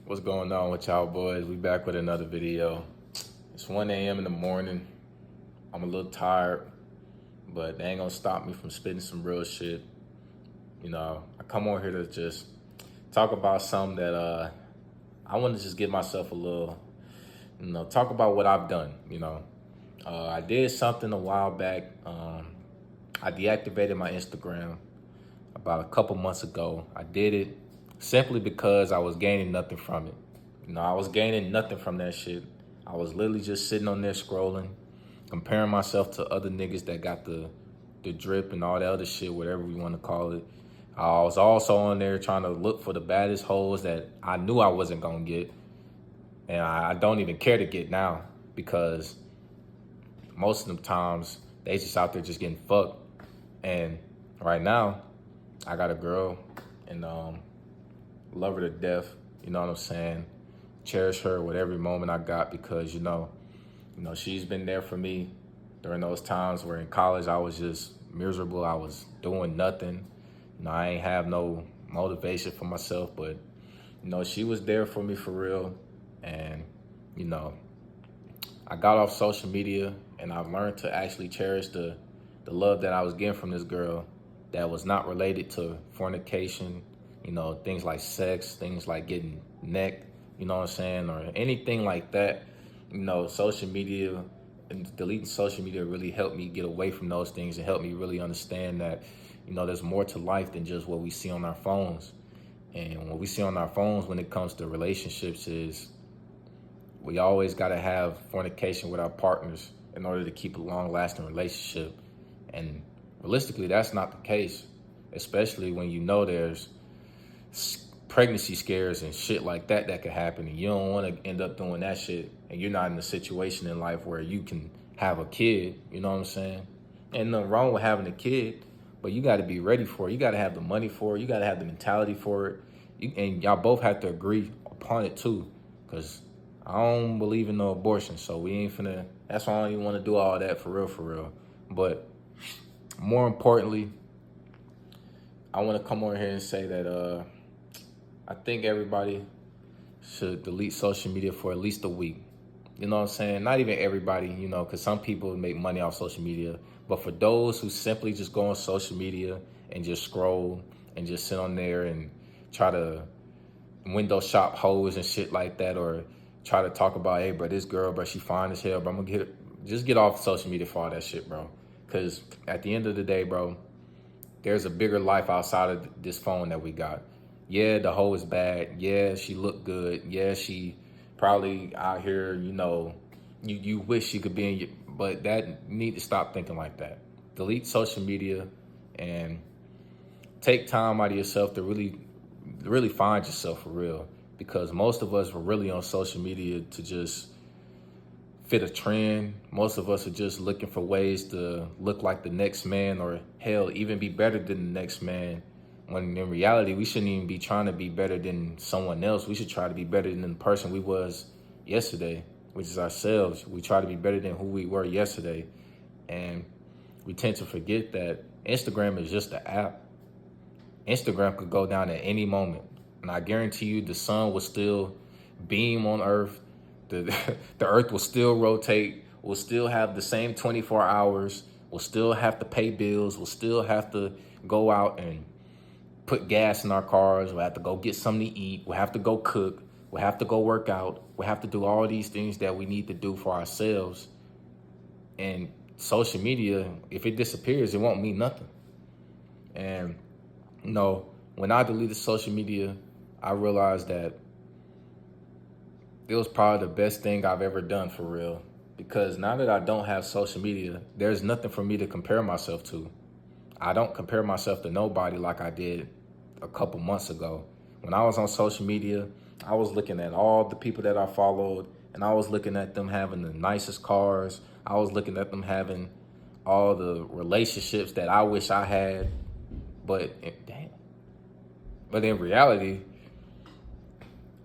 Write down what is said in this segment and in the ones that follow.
What's going on with y'all boys? We back with another video. It's 1 a.m. in the morning. I'm a little tired, but they ain't gonna stop me from spitting some real shit. I come on here to just talk about something that I want to just give myself a little, talk about what I've done. I did something a while back. I deactivated my Instagram about a couple months ago. I did it simply because I was gaining nothing from it. I was gaining nothing from that shit. I was literally just sitting on there scrolling, comparing myself to other niggas that got the drip and all that other shit, whatever we want to call it. I was also on there trying to look for the baddest hoes that I knew I wasn't gonna get, and I don't even care to get now because most of the times they just out there just getting fucked. And right now, I got a girl and love her to death. You know what I'm saying? Cherish her with every moment I got because she's been there for me during those times where in college I was just miserable. I was doing nothing. I ain't have no motivation for myself, but she was there for me for real. And I got off social media and I've learned to actually cherish the love that I was getting from this girl that was not related to fornication, things like sex, things like getting neck, you know what I'm saying, or anything like that. Social media and deleting social media really helped me get away from those things and helped me really understand that, there's more to life than just what we see on our phones. And what we see on our phones when it comes to relationships is we always got to have fornication with our partners in order to keep a long-lasting relationship. And realistically, that's not the case, especially when there's pregnancy scares and shit like that could happen, and you don't want to end up doing that shit, and you're not in a situation in life where you can have a kid, you know what I'm saying? Ain't nothing wrong with having a kid, but you got to be ready for it. You got to have the money for it. You got to have the mentality for it. And y'all both have to agree upon it too, because I don't believe in no abortion, so we ain't finna, that's why I don't even want to do all that for real. But more importantly, I want to come over here and say that I think everybody should delete social media for at least a week. You know what I'm saying? Not even everybody, because some people make money off social media. But for those who simply just go on social media and just scroll and just sit on there and try to window shop hoes and shit like that, or try to talk about, hey, bro, this girl, bro, she fine as hell, bro, I'm gonna just get off social media for all that shit, bro. Because at the end of the day, bro, there's a bigger life outside of this phone that we got. Yeah, the hoe is bad. Yeah, she look good. Yeah, she probably out here, you wish she could be in your, but you need to stop thinking like that. Delete social media and take time out of yourself to really find yourself for real. Because most of us were really on social media to just fit a trend. Most of us are just looking for ways to look like the next man, or hell, even be better than the next man. When in reality, we shouldn't even be trying to be better than someone else. We should try to be better than the person we was yesterday, which is ourselves. We try to be better than who we were yesterday. And we tend to forget that Instagram is just an app. Instagram could go down at any moment. And I guarantee you the sun will still beam on Earth. The Earth will still rotate. We'll still have the same 24 hours. We'll still have to pay bills. We'll still have to go out and put gas in our cars. We'll have to go get something to eat. We'll have to go cook. We'll have to go work out. We'll have to do all these things that we need to do for ourselves. And social media, if it disappears, it won't mean nothing. And, when I deleted social media, I realized that it was probably the best thing I've ever done for real. Because now that I don't have social media, there's nothing for me to compare myself to. I don't compare myself to nobody like I did a couple months ago. When I was on social media, I was looking at all the people that I followed, and I was looking at them having the nicest cars. I was looking at them having all the relationships that I wish I had. But in reality,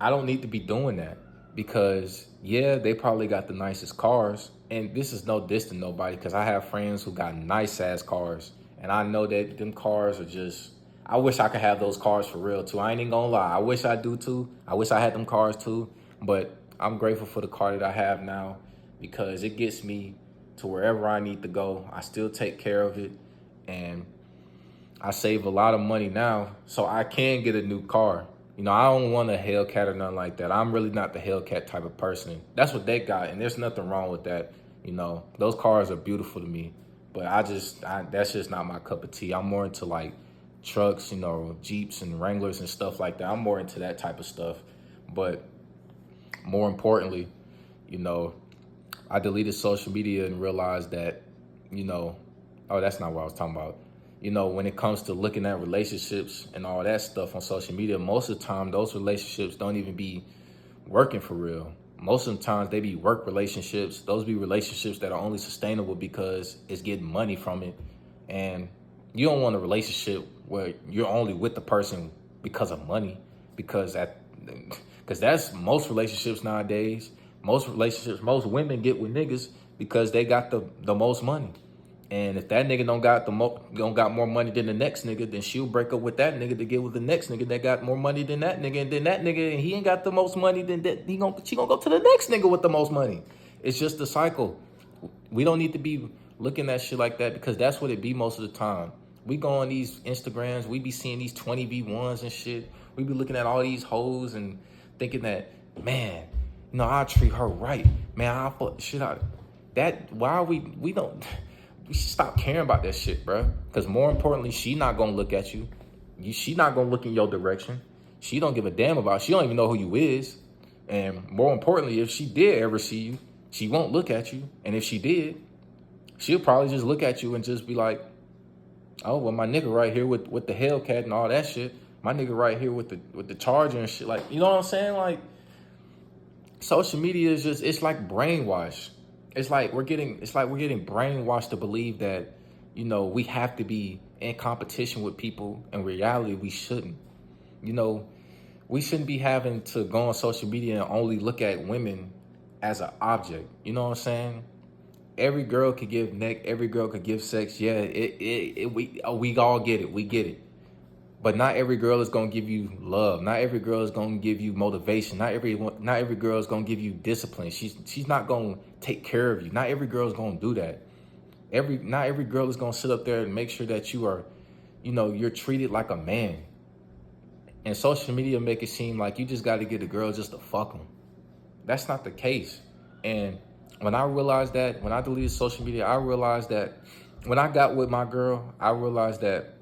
I don't need to be doing that. Because, yeah, they probably got the nicest cars. And this is no diss to nobody, because I have friends who got nice-ass cars. And I know that them cars are just I wish I could have those cars for real too. I ain't even gonna lie. I wish I do too. I wish I had them cars too. But I'm grateful for the car that I have now because it gets me to wherever I need to go. I still take care of it, and I save a lot of money now so I can get a new car. You know, I don't want a Hellcat or nothing like that. I'm really not the Hellcat type of person. That's what they got, and there's nothing wrong with that. You know, those cars are beautiful to me, but that's just not my cup of tea. I'm more into like trucks, you know, Jeeps and Wranglers and stuff like that. I'm more into that type of stuff. But more importantly, you know, I deleted social media and realized that, you know, oh, that's not what I was talking about. You know, when it comes to looking at relationships and all that stuff on social media, most of the time those relationships don't even be working for real. Most of the times they be work relationships. Those be relationships that are only sustainable because it's getting money from it. And you don't want a relationship where you're only with the person because of money, because that's most relationships nowadays. Most women get with niggas because they got the most money. And if that nigga don't got more money than the next nigga, then she'll break up with that nigga to get with the next nigga that got more money than that nigga. And then that nigga, and he ain't got the most money, then she gonna go to the next nigga with the most money. It's just a cycle. We don't need to be looking at shit like that because that's what it be most of the time. We go on these Instagrams, we be seeing these 20v1s and shit. We be looking at all these hoes and thinking that, man, you know, I'll treat her right. Man, I'll fuck shit out. Why are we don't... We should stop caring about that shit, bro. Because more importantly, she not gonna look at you. She not gonna look in your direction. She don't give a damn about. She don't even know who you is. And more importantly, if she did ever see you, she won't look at you. And if she did, she'll probably just look at you and just be like, "Oh, well, my nigga right here with the Hellcat and all that shit. My nigga right here with the Charger and shit." Like, you know what I'm saying? Like, social media is just, it's like brainwash. It's like we're getting brainwashed to believe that, you know, we have to be in competition with people. In reality, we shouldn't. You know, we shouldn't be having to go on social media and only look at women as an object. You know what I'm saying? Every girl could give neck. Every girl could give sex. Yeah, we all get it. We get it. But not every girl is gonna give you love. Not every girl is gonna give you motivation. Not every girl is gonna give you discipline. She's not gonna take care of you. Not every girl is gonna do that. Not every girl is gonna sit up there and make sure that you are, you know, you're treated like a man. And social media make it seem like you just got to get a girl just to fuck them. That's not the case. And when I realized that, when I deleted social media, I realized that when I got with my girl, I realized that,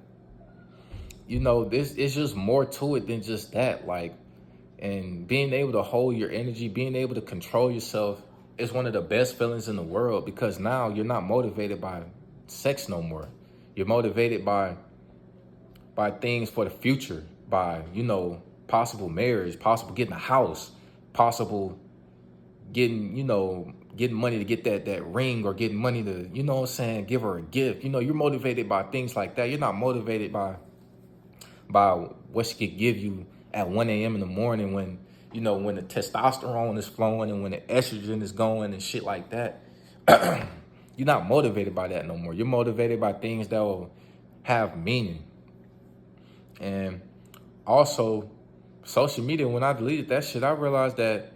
you know, this is just more to it than just that. Like, and being able to hold your energy, being able to control yourself is one of the best feelings in the world, because now you're not motivated by sex no more. You're motivated by things for the future, by, you know, possible marriage, possible getting a house, possible getting, you know, getting money to get that ring, or getting money to, you know what I'm saying, give her a gift. You know, you're motivated by things like that. You're not motivated by what she could give you at 1 a.m. in the morning when, you know, when the testosterone is flowing and when the estrogen is going and shit like that. You're not motivated by that no more. You're motivated by things that will have meaning. And also, social media, when I deleted that shit, I realized that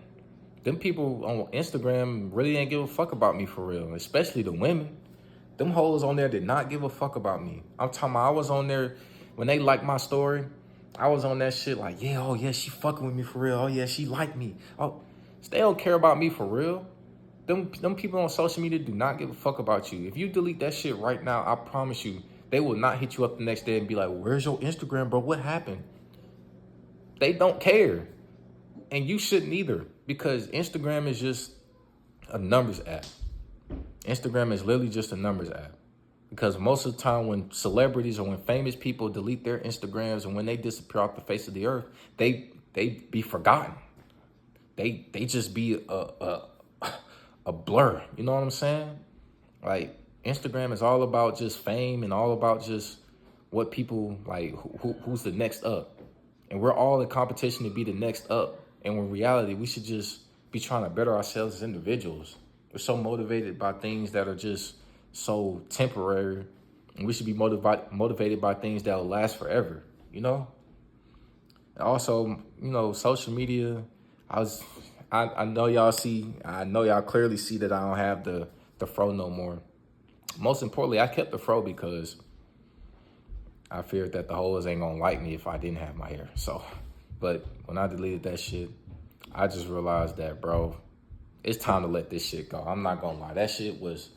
them people on Instagram really ain't give a fuck about me for real, especially the women. Them hoes on there did not give a fuck about me. I'm talking about, I was on there, when they liked my story, I was on that shit like, yeah, oh yeah, she fucking with me for real. Oh yeah, she like me. Oh, they don't care about me for real. Them people on social media do not give a fuck about you. If you delete that shit right now, I promise you, they will not hit you up the next day and be like, where's your Instagram, bro? What happened? They don't care. And you shouldn't either, because Instagram is just a numbers app. Instagram is literally just a numbers app. Because most of the time when celebrities or when famous people delete their Instagrams and when they disappear off the face of the earth, they be forgotten. They just be a blur. You know what I'm saying? Like, Instagram is all about just fame and all about just what people like, who's the next up. And we're all in competition to be the next up. And in reality, we should just be trying to better ourselves as individuals. We're so motivated by things that are just so temporary, and we should be motivated by things that will last forever. you know? And also, you know, social media, I know y'all clearly see that I don't have the fro no more. Most importantly, I kept the fro because I feared that the hoes ain't gonna like me if I didn't have my hair. So, but when I deleted that shit, I just realized that, bro, it's time to let this shit go. I'm not gonna lie. That shit was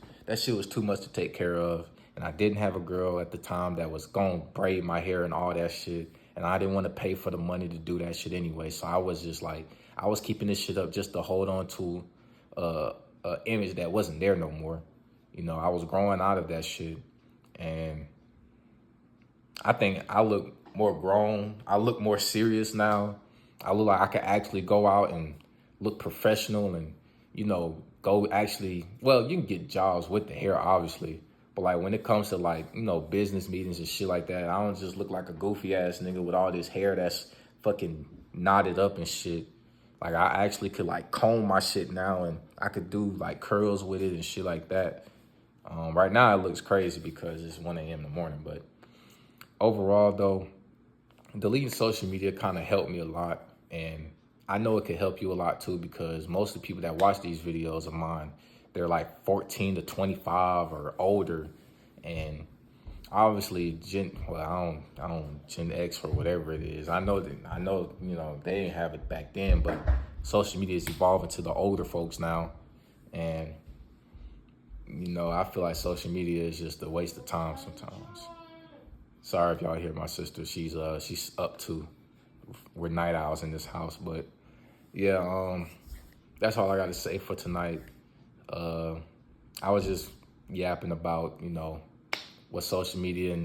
too much to take care of. And I didn't have a girl at the time that was gonna braid my hair and all that shit. And I didn't want to pay for the money to do that shit anyway. So I was just like, I was keeping this shit up just to hold on to a image that wasn't there no more. You know, I was growing out of that shit. And I think I look more grown. I look more serious now. I look like I could actually go out and look professional and, you know, go actually, well, you can get jobs with the hair, obviously. But like when it comes to like, you know, business meetings and shit like that, I don't just look like a goofy ass nigga with all this hair that's fucking knotted up and shit. Like I actually could like comb my shit now and I could do like curls with it and shit like that. Right now it looks crazy because it's 1 a.m. in the morning, but overall though, deleting social media kind of helped me a lot. And I know it could help you a lot too, because most of the people that watch these videos of mine, they're like 14 to 25 or older. And obviously I don't Gen X or whatever it is. I know, you know, they didn't have it back then, but social media is evolving to the older folks now. And, you know, I feel like social media is just a waste of time sometimes. Sorry if y'all hear my sister. She's up too. We're night owls in this house, but yeah, that's all I got to say for tonight. I was just yapping about, you know, what social media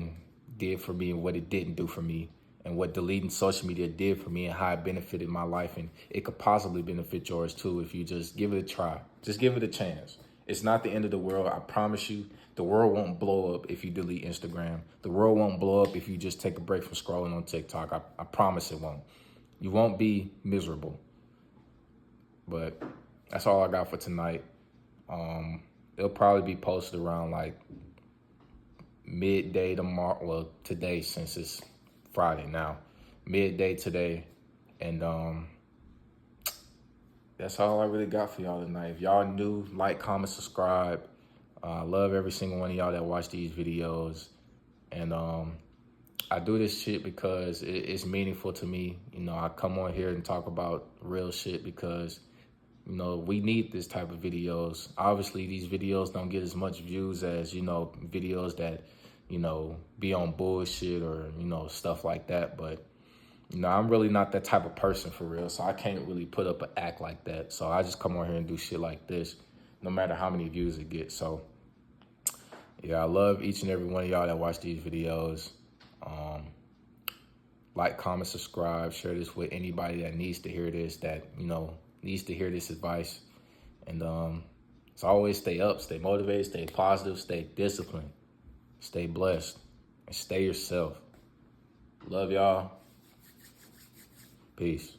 did for me and what it didn't do for me, and what deleting social media did for me and how it benefited my life, and it could possibly benefit yours too if you just give it a try. Just give it a chance. It's not the end of the world. I promise you, the world won't blow up if you delete Instagram. The world won't blow up if you just take a break from scrolling on TikTok. I promise it won't. You won't be miserable. But that's all I got for tonight. It'll probably be posted around like midday tomorrow. Well, today, since it's Friday now, midday today. And that's all I really got for y'all tonight. If y'all new, like, comment, subscribe. I love every single one of y'all that watch these videos. And I do this shit because it's meaningful to me. You know, I come on here and talk about real shit because, you know, we need this type of videos. Obviously, these videos don't get as much views as, you know, videos that, you know, be on bullshit or, you know, stuff like that. But, you know, I'm really not that type of person for real. So I can't really put up an act like that. So I just come on here and do shit like this, no matter how many views it gets. So, yeah, I love each and every one of y'all that watch these videos. Like, comment, subscribe, share this with anybody that needs to hear this, that, you know, needs to hear this advice. And as always, stay up, stay motivated, stay positive, stay disciplined, stay blessed, and stay yourself. Love y'all. Peace.